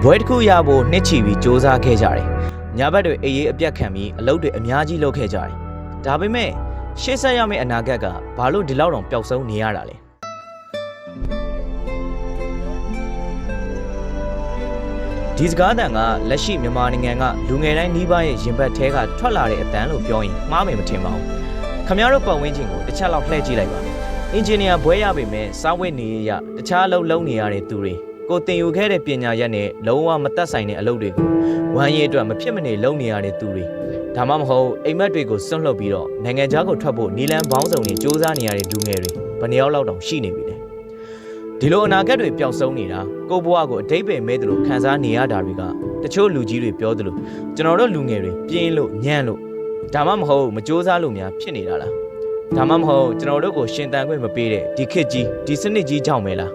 ဘွဲတစ်ခုရဖို့နှစ်ချီပြီးစ조사ခဲ့ကြတယ်။ညာဘက်တွေအေးအေးအပြတ်ခံပြီးအလုပ်တွေအများကြီးလုပ်ခဲ့ကြတယ်။ဒါပေမဲ့ရှေ့ဆက်ရမယ့်အနာဂတ်ကဘာလို့ဒီလောက်တောင်ပျောက်ဆုံးနေရတာလဲ။ဒီစကားသံကလက်ရှိမြန်မာနိုင်ငံကလူငယ်တိုင်းနှီးပါးရဲ့ရင်ဘတ်ထဲကထွက်လာတဲ့အတန်းလို့ပြောရင်မှားမယ်မထင်ပါဘူး။ခင်ဗျားတို့ပတ်ဝန်းကျင်ကိုတစ်ချက်လောက်လှည့်ကြည့်လိုက်ပါ။အင်ဂျင်နီယာဘွဲရပေမဲ့စားဝတ်နေရတခြားအလုပ်လုပ်နေရတဲ့သူတွေကိုတင်ယူခဲ့တဲ့ပညာရပ်နဲ့လုံးဝမသက်ဆိုင်တဲ့အလုပ်တွေကိုဝမ်းရည်အတွက်မဖြစ်မနေလုပ်နေရတဲ့သူတွေဒါမှမဟုတ်အိမ်မက်တွေကိုစွန့်လွတ်ပြီးတော့နိုင်ငံခြားကိုထွက်ဖို့နီလန်ပေါင်းစုံနဲ့စ조사နေရတဲ့လူငယ်တွေဘယ်နှယောက်လောက်တောင်ရှိနေပြီလဲဒီလိုအနာဂတ်တွေပျောက်ဆုံးနေတာကိုဘွားကိုအတိတ်ပဲမဲသလိုခံစားနေရတာတွေကတချို့လူကြီးတွေပြောသလိုကျွန်တော်တို့လူငယ်တွေပြင်းလို့ညံ့လို့ဒါမှမဟုတ်မစ조사လို့များဖြစ်နေတာလားဒါမှမဟုတ်ကျွန်တော်တို့ကိုရှင်သန်ခွင့်မပေးတဲ့ဒီခေတ်ကြီးဒီစနစ်ကြီးကြောင့်ပဲလာ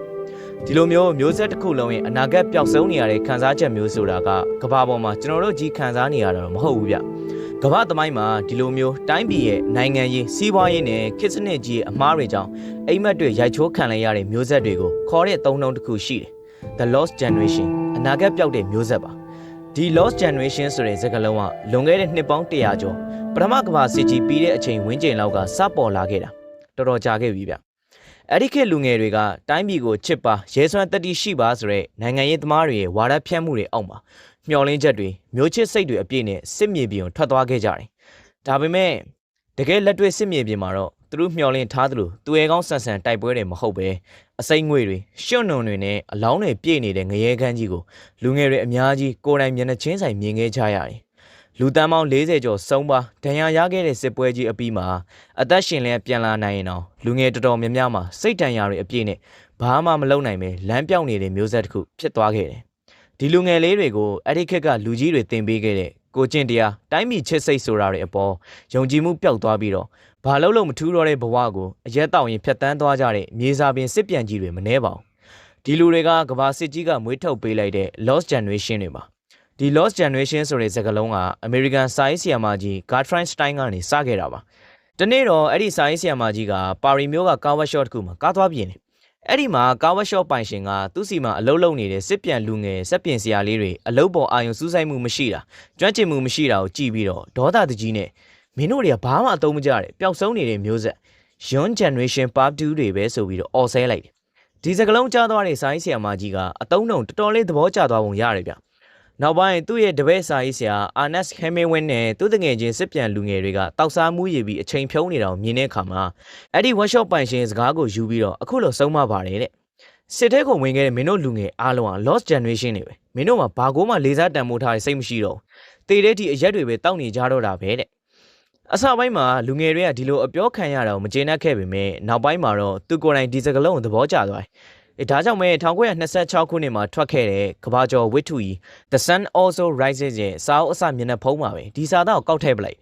းဒီလိုမျိုးဆက်တစ်ခုလုံးရဲ့အနာဂတ်ပျောက်ဆုံးနေရတဲ့ခံစားချက်မျိုးဆိုတာကကမ္ဘာပေါ်မှာကျွန်တော်တို့ကြီးခံစားနေရတာတော့မဟုတ်ဘူးဗျကမ္ဘာသမိုင်းမှာဒီလိုမျိုးတိုင်းပြည်ရဲ့နိုင်ငံရေးစီးပွားရေးနဲ့ခေတ်စနစ်ကြီးရဲ့အမှားတွေကြောင့်အိမ်မက်တွေရိုက်ချိုးခံလိုက်ရတဲ့မျိုးဆက်တွေကိုခေါ်တဲ့သုံးနှုန်းတစ်ခုရှိတယ် The Lost Generation အနာဂတ်ပျောက်တဲ့မျိုးဆက်ပါဒီ Lost Generation ဆိုတဲ့စကားလုံးကလွန်ခဲ့တဲ့နှစ်ပေါင်း100ကျော်ပထမကမ္ဘာစစ်ကြီးပြီးတဲ့အချိန်ဝန်းကျင်လောက်ကစပေါ်လာခဲ့တာတော်တော်ကြာခဲ့ပြီဗျအဲ့ဒီခေတ်လူငယ်တွေကတိုင်းပြည်ကိုချစ်ပါရဲစွမ်းတတိရှိပါဆိုတဲ့နိုင်ငံရေးသမားတွေရဲ့ဝါဒဖြန့်မှုတွေအောက်မှာမျှော်လင့်ချက်တွေမျိုးချစ်စိတ်တွေအပြည့်နဲ့စစ်မြေပြင်ကိုထွက်သွားခဲ့ကြတယ်။ဒါပေမဲ့တကယ်လက်တွေ့စစ်မြေပြင်မှာတော့သူတို့မျှော်လင့်ထားသလိုသူရဲကောင်းဆန်ဆန်တိုက်ပွဲတွေမဟုတ်ပဲအစိမ့်ငွေတွေရှွန့်နုံတွေနဲ့အလောင်းတွေပြည့်နေတဲ့ငရဲခန်းကြီးကိုလူငယ်တွေအများကြီးကိုယ်တိုင်မျက်နှာချင်းဆိုင်မြင်ခဲ့ကြရတယ်။လူတန်းပေါင်း40ကျော်ဆုံးပါဒဏ်ရာရခဲ့တဲ့စစ်ပွဲကြီးအပြီးမှာအသက်ရှင်လျက်ပြန်လာနိုင်ရင်တော့လူငယ်တော်တော်များများမှာစိတ်တန်ရာတွေအပြည့်နဲ့ဘာမှမလုပ်နိုင်ပဲလမ်းပြောင်းနေတဲ့မျိုးဆက်တစ်ခုဖြစ်သွားခဲ့တယ်။ဒီလူငယ်လေးတွေကိုအဲ့ဒီခေတ်ကလူကြီးတွေသင်ပေးခဲ့တဲ့ကိုကျင့်တရားတိုင်းပြည်ချစ်စိတ်ဆိုတာတွေအပေါ်ယုံကြည်မှုပျောက်သွားပြီးတော့ဘာလို့မထူးတော့တဲ့ဘဝကိုအရက်တောင်ရင်ဖြတ်တန်းသွားကြတဲ့မြေစာပင်စစ်ပြန်ကြီးတွေမနှဲပါဘူး။ဒီလူတွေကကမ္ဘာစစ်ကြီးကမွေးထုတ်ပေးလိုက်တဲ့ Lost Generation တွေပါဒီ Lost Generation ဆိုတဲ့စကားလုံးက American Science ဆရာမကြီး Gertrude Stein ကနေစခဲ့တာပါ။ဒီနေ့တော့အဲ့ဒီ Science ဆရာမကြီးကပါရီမြို့ကကားဝက်ရှော့တစ်ခုမှာကားသွားပြင်တယ်။အဲ့ဒီမှာကားဝက်ရှော့ပိုင်ရှင်ကသူ့စီမှာအလုပ်လုပ်နေတဲ့စစ်ပြန်လူငယ်စက်ပြင်ဆရာလေးတွေအလုပ်ပေါ်အာရုံစူးစိုက်မှုမရှိတာကျွမ်းကျင်မှုမရှိတာကိုကြည့်ပြီးတော့ဒေါသတကြီးနဲ့မင်းတို့တွေကဘာမှအသုံးမကျတဲ့ပျောက်ဆုံးနေတဲ့မျိုးဆက် Young Generation Part 2တွေပဲဆိုပြီးတော့အော်ဆဲလိုက်တယ်။ဒီစကားလုံးကြားသွားတဲ့ Science ဆရာမကြီးကအတုံးတော်တော်လေးသဘောကျသွားပုံရတယ်ဗျ။နောက်ပိုင်းသူ့ရဲ့တပည့်စာရေးဆရာ Ernest Hemingway နဲ့သူ့တငယ်ချင်းစစ်ပြန်လူငယ်တွေကတောက်စားမှုရည်ပြီးအချိန်ဖြုံးနေတာကိုမြင်တဲ့အခါမှာအဲ့ဒီ workshop ပိုင်ရှင်စကားကိုယူပြီးတော့အခုလိုဆုံးမပါတယ်တဲ့စစ်ထဲကိုဝင်ခဲ့တဲ့မင်းတို့လူငယ်အားလုံးက lost generation တွေပဲမင်းတို့မှာဘာကိုမှလေးစားတန်ဖိုးထားတဲ့စိတ်မရှိတော့ဘူးတေတဲ့ဒီအရက်တွေပဲတောက်နေကြတော့တာပဲတဲ့အစပိုင်းမှာလူငယ်တွေကဒီလိုအပြောခံရတာကိုမကျေနပ်ခဲ့ပေမဲ့နောက်ပိုင်းမှာတော့သူကိုယ်တိုင်ဒီစကားလုံးကိုသဘောကျသွားတယ်ဒါကြောင့်ပဲ1926ခုနှစ်မှာထွက်ခဲ့တဲ့ကဘာကျော်ဝိထုကြီး The Sun Also Rises ရဲ့စာအုပ်အစမျက်နှာဖုံးမှာပဲဒီစာသားကိုကောက်ထည့်ပလိုက်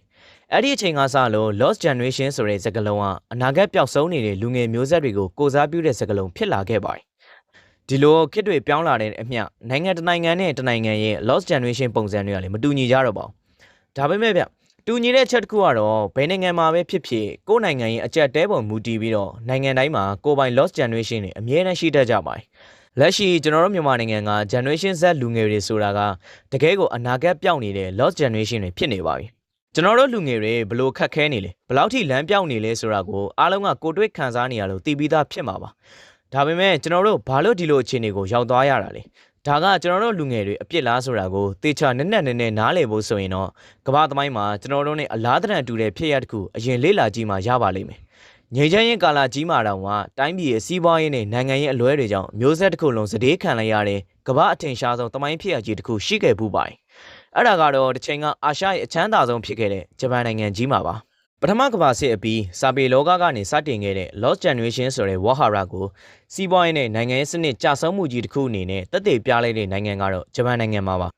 အဲ့ဒီအချိန်ကစလို့ Lost Generation ဆိုတဲ့စကားလုံးကအနာဂတ်ပျောက်ဆုံးနေတဲ့လူငယ်မျိုးဆက်တွေကိုကိုစားပြုတဲ့စကားလုံးဖြစ်လာခဲ့ပါတယ်ဒီလိုခေတ်တွေပြောင်းလာတဲ့အမျှနိုင်ငံတစ်နိုင်ငံနဲ့တစ်နိုင်ငံရဲ့ Lost Generation ပုံစံတွေကလည်းမတူညီကြတော့ပါဘူးဒါပေမဲ့ဗျတူညီတဲ့ချက်တစ်ခုကတော့ဘယ်နိုင်ငံမှာပဲဖြစ်ဖြစ်ကိုယ်နိုင်ငံရဲ့အကြက်တဲပုံမူတည်ပြီးတော့နိုင်ငံတိုင်းမှာကိုယ်ပိုင် Lost Generation တွေအမြဲတမ်းရှိတတ်ကြပါတယ်လက်ရှိကျွန်တော်တို့မြန်မာနိုင်ငံက Generation Z လူငယ်တွေဆိုတာကတကယ်ကိုအနာဂတ်ပြောင်းနေတဲ့ Lost Generation တွေဖြစ်နေပါပြီကျွန်တော်တို့လူငယ်တွေဘလို့ခက်ခဲနေလဲဘလောက်ထိလမ်းပြောင်းနေလဲဆိုတာကိုအားလုံးကကိုတွေ့ခံစားနေရလို့သိပြီးသားဖြစ်မှာပါဒါပေမဲ့ကျွန်တော်တို့ဘာလို့ဒီလိုအခြေအနေကိုရောက်သွားရတာလဲဒါကကျွန်တော်တို့လူငယ်တွေအပြစ်လားဆိုတာကိုသေချာနက်နက်နားလည်ဖို့ဆိုရင်တော့ကမ္ဘာသမိုင်းမှာကျွန်တော်တို့ ਨੇ အလားတန်တူတဲ့ဖြစ်ရပ်တစ်ခုအရင်လေ့လာကြည့်မှရပါလိမ့်မယ်ငြိမ်းချမ်းရေးကာလကြီးမှာတောင်မှတိုင်းပြည်ရဲ့စီးပွားရေးနဲ့နိုင်ငံရေးအလွဲတွေကြောင့်မျိုးဆက်တစ်ခုလုံးစတေးခံလိုက်ရတဲ့ကမ္ဘာအထင်ရှားဆုံးသမိုင်းဖြစ်ရပ်ကြီးတစ်ခုရှိခဲ့ဘူးပါတယ်အဲ့ဒါကတော့တစ်ချိန်ကအာရှရဲ့အချမ်းသာဆုံးဖြစ်ခဲ့တဲ့ဂျပန်နိုင်ငံကြီးမှာပါပထမကမ္ဘာစစ်အပြီးစာပေလောကကနေစတင်ခဲ့တဲ့ Lost Generation ဆိုတဲ့ဝါဟာရကိုစီးပွားရေးနဲ့နိုင်ငံရေးစနစ်ကျဆုံးမှုကြီးတစ်ခုအနေနဲ့တက်တည်ပြလိုက်တဲ့နိုင်ငံကတော့ဂျပန်နိုင်ငံမှာပါ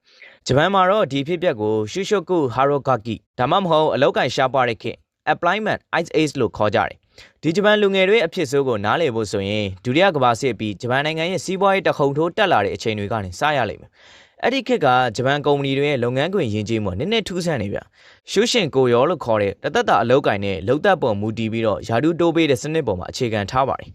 ဂျပန်မှာတော့ဒီဖြစ်ပျက်ကိုရှုရှုကုဟာရိုဂါကီဒါမှမဟုတ်အလောက်ကန်ရှားပါတဲ့ခေတ် Employment Ice Age လို့ခေါ်ကြတယ်ဒီဂျပန်လူငယ်တွေအဖြစ်ဆိုးကိုနားလည်ဖို့ဆိုရင်ဒုတိယကမ္ဘာစစ်အပြီးဂျပန်နိုင်ငံရဲ့စီးပွားရေးတခုံထိုးတက်လာတဲ့အချိန်တွေကနေစရလိမ့်မယ်အဲ့ဒီခေတ်ကဂျပန်ကုမ္ပဏီတွေရဲ့လုပ်ငန်းခွင်ယဉ်ကျေးမှုနည်းနည်းထူးဆန်းနေဗျရှုရှင်ကိုရောလို့ခေါ်တဲ့တသက်တာအလုပ်ကိုင်နဲ့လုံသက်ပုံမူတည်ပြီးတော့ယာတုတိုးပေးတဲ့စနစ်ပေါ်မှာအခြေခံထားပါတယ်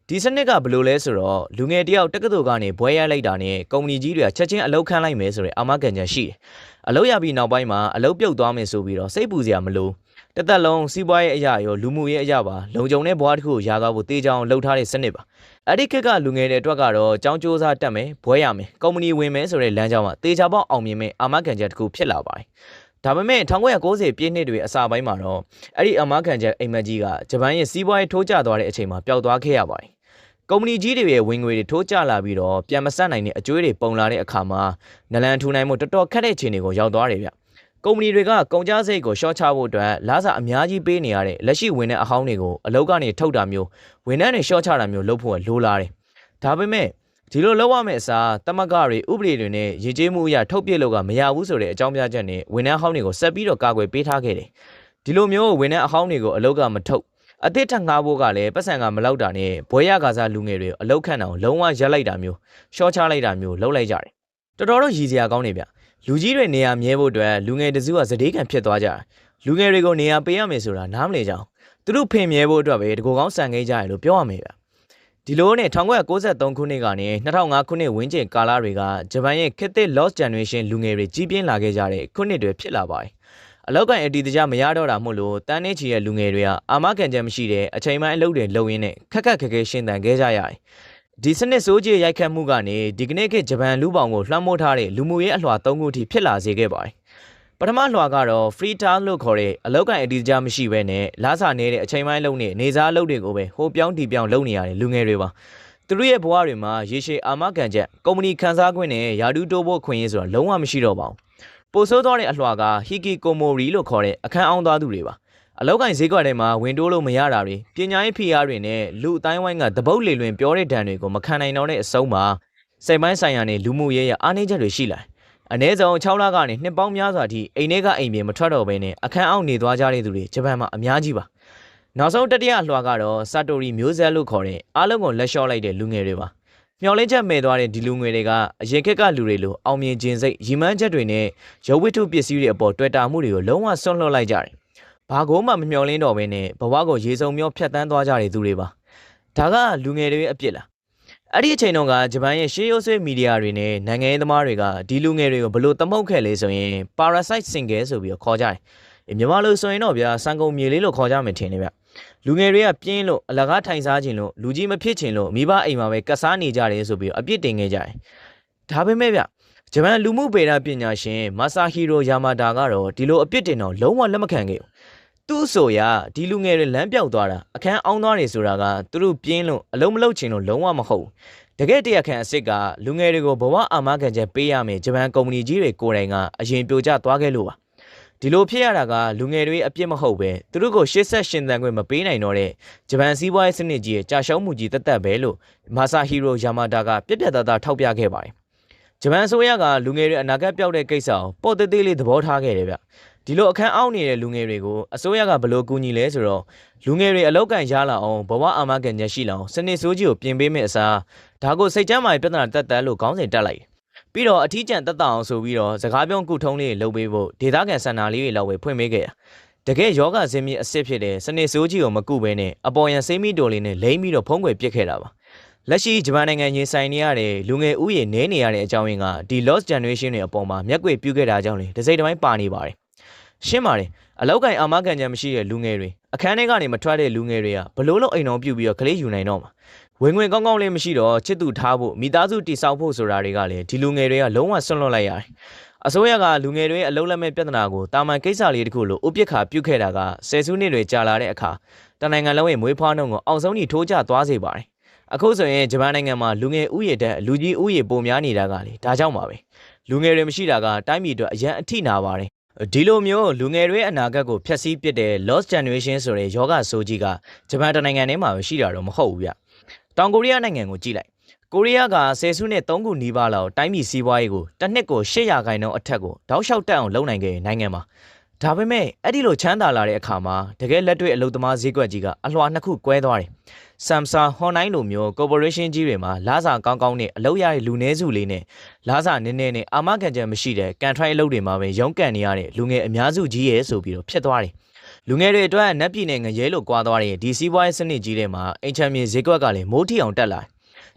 ဒီစနစ်ကဘယ်လိုလဲဆိုတော့လူငယ်တယောက်တက္ကသိုလ်ကနေဘွဲရလိုက်တာနဲ့ကုမ္ပဏီကြီးတွေကချက်ချင်းအလုပ်ခန့်လိုက်မယ်ဆိုတဲ့အာမခံချက်ရှိတယ်အလုပ်ရပြီးနောက်ပိုင်းမှာအလုပ်ပြုတ်သွားမယ်ဆိုပြီးတော့စိတ်ပူစရာမလိုတသက်လုံးစီးပွားရေးအရာရောလူမှုရေးအရာပါလုံခြုံတဲ့ဘဝတစ်ခုကိုရသွားဖို့တေးချောင်းလှုပ်ထားတဲ့စနစ်ပါအဲ့ဒီခေတ်ကလူငယ်တွေအတွက်ကတော့ចောင်းစူးစမ်းတက်မယ်ဘွဲရမယ်ကုမ္ပဏီဝင်မယ်ဆိုတဲ့လမ်းကြောင်းမှာတေချာပေါက်အောင်မြင်မဲ့အာမခံချက်တစ်ခုဖြစ်လာပါတယ်ဒါပေမဲ့1990ပြည့်နှစ်တွေအစပိုင်းမှာတော့အဲ့ဒီအာမခံချက်အိမ်မက်ကြီးကဂျပန်ရဲ့စီးပွားရေးထိုးကျသွားတဲ့အချိန်မှာပျောက်သွားခဲ့ရပါတယ်ကုမ္ပဏီကြီးတွေရဲ့ဝင်ငွေတွေထိုးကျလာပြီးတော့ပြန်မဆက်နိုင်တဲ့အကျွေးတွေပုံလာတဲ့အခါမှာနလန်ထူနိုင်မှုတော်တော်ခက်တဲ့အခြေအနေကိုရောက်သွားတယ်ဗျကုမ္ပဏီတွေကကုန်ကျစရိတ်ကိုရှော့ချဖို့အတွက်လစာအများကြီးပေးနေရတဲ့လက်ရှိဝန်ထမ်းအဟောင်းတွေကိုအလုပ်ကနေထုတ်တာမျိုးဝန်ထမ်းတွေရှော့ချတာမျိုးလုပ်ဖို့လိုလာတယ်ဒါပေမဲ့ဒီလိုလုပ်ရမယ့်အစားတမကတွေဥပဒေတွေနဲ့ရည်ကြည်မှုအရာထုတ်ပြလို့ကမရဘူးဆိုတဲ့အကြောင်းပြချက်နဲ့ဝန်ထမ်းအဟောင်းတွေကိုဆက်ပြီးတော့ကာကွယ်ပေးထားခဲ့တယ်ဒီလိုမျိုးဝန်ထမ်းအဟောင်းတွေကိုအလုပ်ကမထုတ်အသစ်ထပ်ငှားဖို့ကလည်းပတ်စံကမလောက်တာနဲ့ဘွဲရကားစားလူငယ်တွေအလောက်ခန့်အောင်လုံးဝရက်လိုက်တာမျိုးရှော့ချလိုက်တာမျိုးလုပ်လိုက်ကြတယ်တော်တော်တော့ရည်စရာကောင်းနေဗျလူကြီးတွေနေရာမြဲဖို့အတွက်လူငယ်တစုကစတေးခံဖြစ်သွားကြတယ်လူငယ်တွေကိုနေရာပေးရမယ်ဆိုတာနားမလည်ကြအောင်သူတို့ဖင်မြဲဖို့အတွက်ပဲတကူကောင်းစံခဲ့ကြရလို့ပြောရမယ်ဗျဒီလိုနဲ့1993ခုနှစ်ကနေ2005ခုနှစ်ဝန်းကျင်ကာလတွေကဂျပန်ရဲ့ခေတ်သစ် Lost Generation လူငယ်တွေကြီးပြင်းလာခဲ့ကြတဲ့ခုနှစ်တွေဖြစ်လာပါတယ်အလောက်ကန်အတီတကြမရတော့တာမို့လို့တန်းနေချီရဲ့လူငယ်တွေကအာမခံချက်မရှိတဲ့အချိန်ပိုင်းအလုပ်တွေလုပ်ရင်းနဲ့ခက်ခက်ခဲခဲရှင်းတန်ခဲ့ကြရတယ်ဒီစနစ်စိုးကြီးရိုက်ခတ်မှုကနေဒီကနေ့ခေတ်ဂျပန်လူပောင်ကိုလွှမ်းမိုးထားတဲ့လူမှုရေးအလွှာ၃ခုထိဖြစ်လာစေခဲ့ပါတယ်ပထမလွှာကတော့ free time လို့ခေါ်တဲ့အလောက်ကန်အတီတကြမရှိဘဲနဲ့လာစာနေတဲ့အချိန်ပိုင်းလုပ်နေနေစားအလုပ်တွေကိုပဲဟိုပြောင်းဒီပြောင်းလုပ်နေရတဲ့လူငယ်တွေပါသူတို့ရဲ့ဘဝတွေမှာရေရှည်အာမခံချက်ကုမ္ပဏီခန်းစားခွင့်နဲ့ယာတူတိုးဖို့ခွင့်ရဆိုတာလုံးဝမရှိတော့ပါဘူးပိုဆိုးသွားတဲ့အလွှာကဟီကီကိုမိုရီလို့ခေါ်တဲ့အခန်းအောင်သွားသူတွေပါအလောက်ကန်ဈေးကွက်ထဲမှာဝင်တိုးလို့မရတာတွေပညာရေးဖိအားတွေနဲ့လူအတိုင်းဝိုင်းကတပုတ်လေလွင်ပြောတဲ့ဒဏ်တွေကိုမခံနိုင်တော့တဲ့အဆုံးမှာစိတ်ပိုင်းဆိုင်ရာနဲ့လူမှုရေးရအားနည်းချက်တွေရှိလာအနည်းဆုံး6လကနေနှစ်ပေါင်းများစွာထိအိမ်ထဲကအိမ်ပြင်မထွက်တော့ဘဲနဲ့အခန်းအောင်နေသွားကြတဲ့သူတွေဂျပန်မှာအများကြီးပါနောက်ဆုံးတတိယအလွှာကတော့စာတိုရီမျိုးဆက်လို့ခေါ်တဲ့အားလုံးကိုလက်လျှော့လိုက်တဲ့လူငယ်တွေပါမျော်လင့်ချက်မဲ့သွားတဲ့ဒီလူငယ်တွေကအရင်ခေတ်ကလူတွေလိုအောင်မြင်ခြင်းစိတ်ရီမန်းချက်တွေနဲ့ရုပ်ဝတ္ထုပစ္စည်းတွေအပေါ်တွေ့တာမှုတွေကိုလုံးဝဆွန့်လွတ်လိုက်ကြတယ်။ဘာကိုမှမမျှော်လင့်တော့ဘဲနဲ့ဘဝကိုရေစုံမျောဖြတ်တန်းသွားကြတဲ့သူတွေပါ။ဒါကလူငယ်တွေရဲ့အပြစ်လား။အဲ့ဒီအချိန်တုန်းကဂျပန်ရဲ့ရှေးရိုးဆွေးမီဒီယာတွေနဲ့နိုင်ငံရေးသမားတွေကဒီလူငယ်တွေကိုဘလို့သမုတ်ခဲ့လဲဆိုရင် parasite single ဆိုပြီးတော့ခေါ်ကြတယ်။မြန်မာလိုဆိုရင်တော့ဗျာစံကုန်မြေလေးလို့ခေါ်ကြမယ်ထင်တယ်ဗျ။လူငယ်တွေကပြင်းလို့အလကားထိုင်စားခြင်းလို့လူကြီးမဖြစ်ခြင်းလို့မိဘအိမ်မှာပဲကစားနေကြတယ်ဆိုပြီးအပြစ်တင်ခဲ့ကြတယ်။ဒါပေမဲ့ဗျဂျပန်လူမှုဗေဒပညာရှင်မာဆာဟီရိုယာမာတာကတော့ဒီလိုအပြစ်တင်တော့လုံးဝလက်မခံခဲ့ဘူး။သူ့ဆိုရဒီလူငယ်တွေလမ်းပြောက်သွားတာအခန်းအောင်သွားတယ်ဆိုတာကသူတို့ပြင်းလို့အလုံးမလုံးခြင်းလို့လုံးဝမဟုတ်ဘူး။တကယ်တရားခံအစ်စ်ကလူငယ်တွေကိုဘဝအာမခံချက်ပေးရမယ်ဂျပန်ကုမ္ပဏီကြီးတွေကိုယ်တိုင်ကအရင်ပြိုကျသွားခဲ့လို့ပါ။ဒီလိုဖြစ်ရတာကလူငယ်တွေအပြစ်မဟုတ်ပဲသူတို့ကိုရှေ့ဆက်ရှင်သန်ခွင့်မပေးနိုင်တော့တဲ့ဂျပန်စီးပွားရေးစနစ်ကြီးရဲ့ကြာရှုံးမှုကြီးတက်တက်ပဲလို့မာဆာဟီရိုယာမာတာကပြက်ပြက်သားသားထောက်ပြခဲ့ပါတယ်ဂျပန်အစိုးရကလူငယ်တွေအနာဂတ်ပြောက်တဲ့ကိစ္စကိုပေါ်သေးသေးလေးသဘောထားခဲ့တယ်ဗျဒီလိုအခန်းအောက်နေတဲ့လူငယ်တွေကိုအစိုးရကဘယ်လိုကူညီလဲဆိုတော့လူငယ်တွေအလောက်ကန်ရလာအောင်ဘဝအာမခံချက်ရှိလာအောင်စနစ်ဆိုးကြီးကိုပြင်ပေးမယ့်အစားဒါကိုစိတ်ချမ်းသာရေးပြဿနာတက်တက်လို့ခေါင်းစဉ်တက်လိုက်ပြီးတော့အထီးကျန်တက်တောင်ဆိုပြီးတော့စကားပြောကုထုံးလေးလုပ်ပေးဖို့ဒေသခံစန္ဒာလေးတွေလောက်ပဲဖွင့်ပေးခဲ့တာတကယ်ယောဂဇင်းမြစ်အစ်စ်ဖြစ်တဲ့စနေဆိုးကြီးကိုမကုဘဲနဲ့အပေါ်ရန်စိမ့်မီတိုလေးနဲ့လိမ့်ပြီးတော့ဖုံးကွယ်ပစ်ခဲ့တာပါလက်ရှိဂျပန်နိုင်ငံရင်ဆိုင်နေရတဲ့လူငယ်ဥယျာဉ်နေနေရတဲ့အကြောင်းရင်းကဒီ Lost Generation တွေအပေါ်မှာမျက်ကွယ်ပြုခဲ့တာကြောင့်လေတစ်စိတ်တစ်ပိုင်းပါနေပါတယ်ရှင်းပါတယ်အလောက်ကန်အာမခံချက်မရှိတဲ့လူငယ်တွေအခန်းထဲကနေမထွက်တဲ့လူငယ်တွေကဘလို့လို့အိမ်တော်ပြုတ်ပြီးတော့ကလေးယူနိုင်တော့မှာဝင်ငွေကောင်းကောင်းလေးမရှိတော့ချစ်သူထားဖို့မိသားစုတည်ဆောက်ဖို့ဆိုတာတွေကလည်းဒီလူငယ်တွေကလုံးဝဆွန့်လွတ်လိုက်ရတယ်အစိုးရကလူငယ်တွေရဲ့အလုံးလက်မဲ့ပြဿနာကိုတာမန်ကိစ္စလေးတခုလိုဥပက္ခပြုခဲ့တာကဆယ်စုနှစ်တွေကြာလာတဲ့အခါတနိုင်ငံလုံးရဲ့မွေးဖွားနှုန်းကိုအောင်ဆုံးထိထိုးကျသွားစေပါတယ်အခုဆိုရင်ဂျပန်နိုင်ငံမှာလူငယ်ဥယျာဉ်တက်လူကြီးဥယျာဉ်ပုံများနေတာကလေဒါကြောင့်ပါပဲလူငယ်တွေမရှိတာကတိုင်းပြည်အတွက်အရန်အထိနာပါတယ်ဒီလိုမျိုးလူငယ်တွေအနာဂတ်ကိုဖျက်ဆီးပစ်တဲ့ Lost Generation ဆိုတဲ့ယောဂဆိုးကြီးကဂျပန်နိုင်ငံထဲမှာပဲရှိတာတော့မဟုတ်ဘူးဗျတောင်ကိုရီးယားနိုင်ငံကိုကြည့်လိုက်ကိုရီးယားကဆယ်စုနှစ်3ခုနီးပါးလောက်တိုင်းပြည်စီးပွားရေးကိုတစ်နှစ်ကို8%အထက်ကိုတောက်လျှောက်တက်အောင်လုပ်နိုင်ခဲ့နိုင်ငံမှာဒါပေမဲ့အဲ့ဒီလိုချမ်းသာလာတဲ့အခါမှာတကယ်လက်တွေ့အလုပ်သမားဈေးကွက်ကြီးကအလွှာနှစ်ခုကွဲသွားတယ် Samsung Honai လိုမျိုး corporation ကြီးတွေမှာလာစာကောင်းကောင်းနဲ့အလုပ်ရတဲ့လူနည်းစုလေးနဲ့လာစာနည်းနည်းနဲ့အာမခံချက်မရှိတဲ့ကန်ထရိုက်အလုပ်တွေမှာပဲရုန်းကန်နေရတဲ့လူငယ်အများစုကြီးရဲ့ဆိုပြီးတော့ဖြစ်သွားတယ် လူငယ်တွေအတွက်နက်ပြည်နယ်ငရဲလို့ကွာသွားတဲ့ဒီစီးပွားရေးစနစ်ကြီးထဲမှာအိမ်ချမ်းမြေဈေးကွက်ကလည်းမိုးထီအောင်တက်လ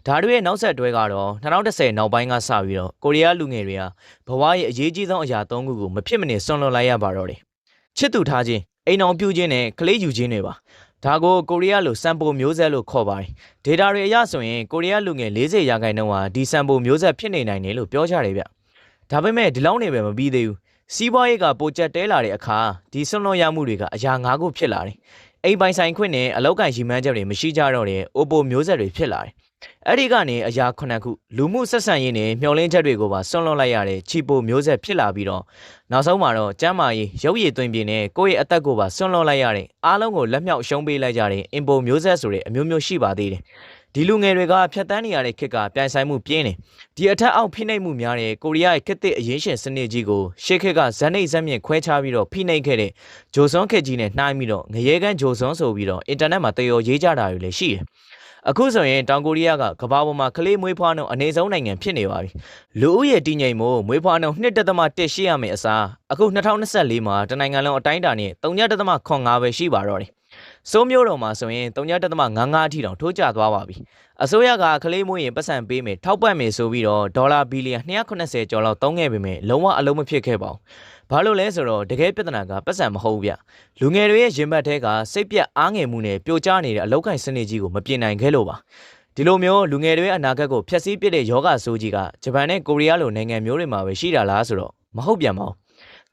ာဒါတွေရဲ့နောက်ဆက်တွဲကတော့2010နောက်ပိုင်းကစပြီးတော့ကိုရီးယားလူငယ်တွေကဘဝရဲ့အရေးကြီးဆုံးအရာ၃ခုကိုမဖြစ်မနေစွန့်လွတ်လိုက်ရပါတော့တယ်ချစ်သူထားခြင်းအိမ်အောင်ပြုခြင်းနဲ့ကလေးယူခြင်းတွေပါဒါကိုကိုရီးယားလိုစံပိုမျိုးဆက်လို့ခေါ်ပါတယ်ဒေတာတွေအရဆိုရင်ကိုရီးယားလူငယ်40ရာခိုင်နှုန်းဟာဒီစံပိုမျိုးဆက်ဖြစ်နေနိုင်တယ်လို့ပြောကြတယ်ဗျဒါပေမဲ့ဒီလောက်နေပဲမပြီးသေးဘူးစီးပွားရေးကပိုကျက်တဲလာတဲ့အခါဒီစွန့်လွတ်ရမှုတွေကအရာ၅ခုဖြစ်လာတယ်အိမ်ပိုင်ဆိုင်ခွင့်နဲ့အလောက်ကန်ရီမန်းချက်တွေမရှိကြတော့တဲ့အိုပိုမျိုးဆက်တွေဖြစ်လာတယ်အဲ့ဒီကနေအရာ9ခုလူမှုဆက်ဆံရေးနဲ့မျှော်လင့်ချက်တွေကိုပါစွန့်လွတ်လိုက်ရတဲ့ချီပိုမျိုးဆက်ဖြစ်လာပြီးတော့နောက်ဆုံးမှာတော့ကျမ်းမာရေးရုပ်ရည်သွင်းပြင်းနဲ့ကိုယ့်ရဲ့အသက်ကိုပါစွန့်လွတ်လိုက်ရတဲ့အားလုံးကိုလက်မြောက်ရှုံးပေးလိုက်ကြတဲ့အင်ပိုမျိုးဆက်ဆိုတဲ့အမျိုးမျိုးရှိပါသေးတယ်ဒီလူငယ်တွေကဖြတ်တန်းနေရတဲ့ခေတ်ကပြိုင်ဆိုင်မှုပြင်းတယ်ဒီအထက်အောက်ဖိနှိပ်မှုများတဲ့ကိုရီးယားရဲ့ခေတ်သစ်အရင်းရှင်စနစ်ကြီးကိုရှေ့ခေတ်ကဇန်နိတ်ဇက်မြင့်ခွဲခြားပြီးတော့ဖိနှိပ်ခဲ့တဲ့ဂျိုစွန်ခေတ်ကြီးနဲ့နှိုင်းပြီးတော့ငရဲကန်းဂျိုစွန်ဆိုပြီးတော့အင်တာနက်မှာတရော်ရေးကြတာတွေလည်းရှိတယ်အခုဆိုရင်တောင်ကိုရီးယားကကမ္ဘာပေါ်မှာကလေးမွေးဖွားနှုန်းအနေဆုံးနိုင်ငံဖြစ်နေပါပြီလူဦးရေတည်ငြိမ်မှုမွေးဖွားနှုန်း2.1ရှိရမယ်အစားအခု2024မှာတနိုင်ငံလုံးအတိုင်းအတာနဲ့3.5ပဲရှိပါတော့တယ်စိုးမျိုးတော်မှာဆိုရင်3.55အထိတောင်ထိုးကျသွားပါပြီအစိုးရကကလေးမွေးရင်ပတ်စံပေးမယ်ထောက်ပံ့မယ်ဆိုပြီးတော့ဒေါ်လာဘီလီယံ290ကျော်လောက်သုံးခဲ့ပေမဲ့လုံးဝအလုံးမဖြစ်ခဲ့ပါဘူးဘာလို့လဲဆိုတော့တကယ်ပြဿနာကပတ်စံမဟုတ်ဘူးဗျလူငယ်တွေရဲ့ရင်ဘတ်ထဲကစိတ်ပြတ်အားငယ်မှုနဲ့ပျော်ကျနေတဲ့အလောက်ကိုင်းစနစ်ကြီးကိုမပြင်နိုင်ခဲ့လို့ပါဒီလိုမျိုးလူငယ်တွေရဲ့အနာဂတ်ကိုဖျက်ဆီးပစ်တဲ့ယောဂဆိုးကြီးကဂျပန်နဲ့ကိုရီးယားလိုနိုင်ငံမျိုးတွေမှာပဲရှိတာလားဆိုတော့မဟုတ်ပြန်ပါဘူး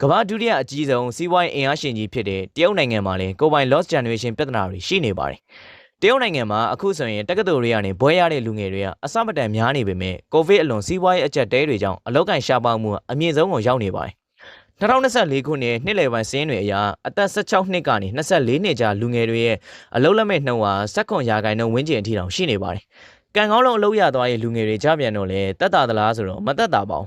ကမ္ဘာဒုတိယအကြီးဆုံးစီးပွားရေးအင်အားရှင်ကြီးဖြစ်တဲ့တရုတ်နိုင်ငံမှာလည်းကိုယ်ပိုင် lost generation ပြဿနာတွေရှိနေပါတယ်တရုတ်နိုင်ငံမှာအခုဆိုရင်တက္ကသိုလ်တွေကနေဘွဲရတဲ့လူငယ်တွေကအစမတန်များနေပေမဲ့ကိုဗစ်အလွန်စီးပွားရေးအကျပ်တဲတွေကြောင့်အလောက်ကိုင်းရှားပါမှုအမြင့်ဆုံးကိုရောက်နေပါတယ်2024ခုနှစ်နှစ်လယ်ပိုင်းစင်းတွေအရအသက်16နှစ်ကနေ24နှစ်ကြာလူငယ်တွေရဲ့အလုလက်မဲ့နှုန်းဟာ19ရာခိုင်နှုန်းဝန်းကျင်အထိတောင်ရှိနေပါတယ်။ကံကောင်းလုံးအလုရသွားတဲ့လူငယ်တွေကြပြန်တော့လေတက်တာသလားဆိုတော့မတက်တာပါဘူး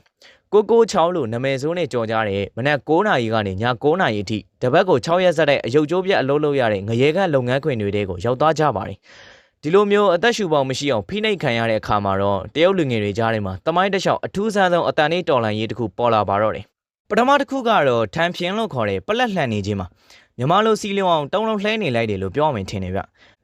။ကိုချောင်းလို့နာမည်ဆိုးနဲ့ကြော်ကြတဲ့မနက်9နာရီကနေည9နာရီအထိတပတ်ကို6ရက်ဆက်တဲ့အယုတ်ကျိုးပြတ်အလုလုပ်ရတဲ့ငရဲကလုပ်ငန်းခွင်တွေကိုရောက်သွားကြပါတယ်။ဒီလိုမျိုးအသက်ရှူပေါင်းမရှိအောင်ဖိနှိပ်ခံရတဲ့အခါမှာတော့တရုတ်လူငယ်တွေကြားထဲမှာတမိုင်းတစ်လျှောက်အထူးဆန်းဆုံးအတန်လေးတော်လှန်ရေးတစ်ခုပေါ်လာပါတော့တယ်ပထမတစ်ခုကတော့ထန်ဖြင်းလို့ခေါ်တဲ့ပလက်လှန်နေခြင်းမှာမြန်မာလိုစီလုံးအောင်တုံးလုံးလှဲနေလိုက်တယ်လို့ပြောရမယ်ထင်တယ်ဗ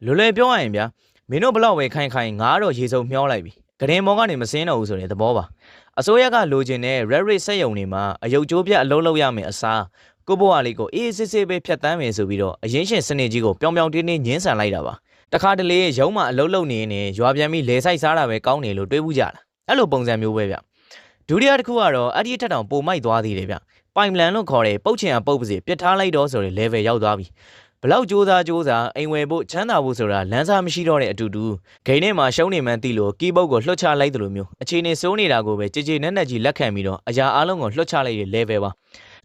ျလွယ်လွယ်ပြောရရင်ဗျမင်းတို့ဘလောက်ပဲခိုင်ငါတော့ရေစုံမျောလိုက်ပြီဂရင်မောကနေမစင်းတော့ဘူးဆိုတဲ့သဘောပါအစိုးရကလိုချင်တဲ့ red rate စက်ရုံတွေမှာအယုတ်ကျိုးပြတ်အလုံးလောက်ရမယ်အစားကိုဘွားလေးကိုအေးစစ်စစ်ပဲဖြတ်တန်းမယ်ဆိုပြီးတော့အရင်ရှင်စနစ်ကြီးကိုပြောင်တင်းညင်းဆန်လိုက်တာပါတခါတလေရုံးမှာအလုံးလုံးနေနေရွာပြန်ပြီးလေဆိုင်စားတာပဲကောင်းတယ်လို့တွေးဘူးကြလားအဲ့လိုပုံစံမျိုးပဲဗျဒုတိယတစ်ခုကတော့အဲ့ဒီထက်တောင်ပိုမိုက်သွားသေးတယ်ဗျပိုင်ပလန်လို့ခေါ်တဲ့ပုတ်ချင်ပုတ်ပစီပြစ်ထားလိုက်တော့ဆိုတဲ့ level ရောက်သွားပြီဘလောက်စူးစမ်းအိမ်ဝယ်ဖို့ချမ်းသာဖို့ဆိုတာလမ်းစားမရှိတော့တဲ့အတူတူဂိမ်းထဲမှာရှုံးနေမှန်းသိလို့ကီးပုတ်ကိုလွှတ်ချလိုက်တယ်လို့မျိုးအခြေအနေစိုးနေတာကိုပဲကြည်ကြည်နက်နက်ကြီးလက်ခံပြီးတော့အရာအလုံးကိုလွှတ်ချလိုက်တဲ့ level ပါ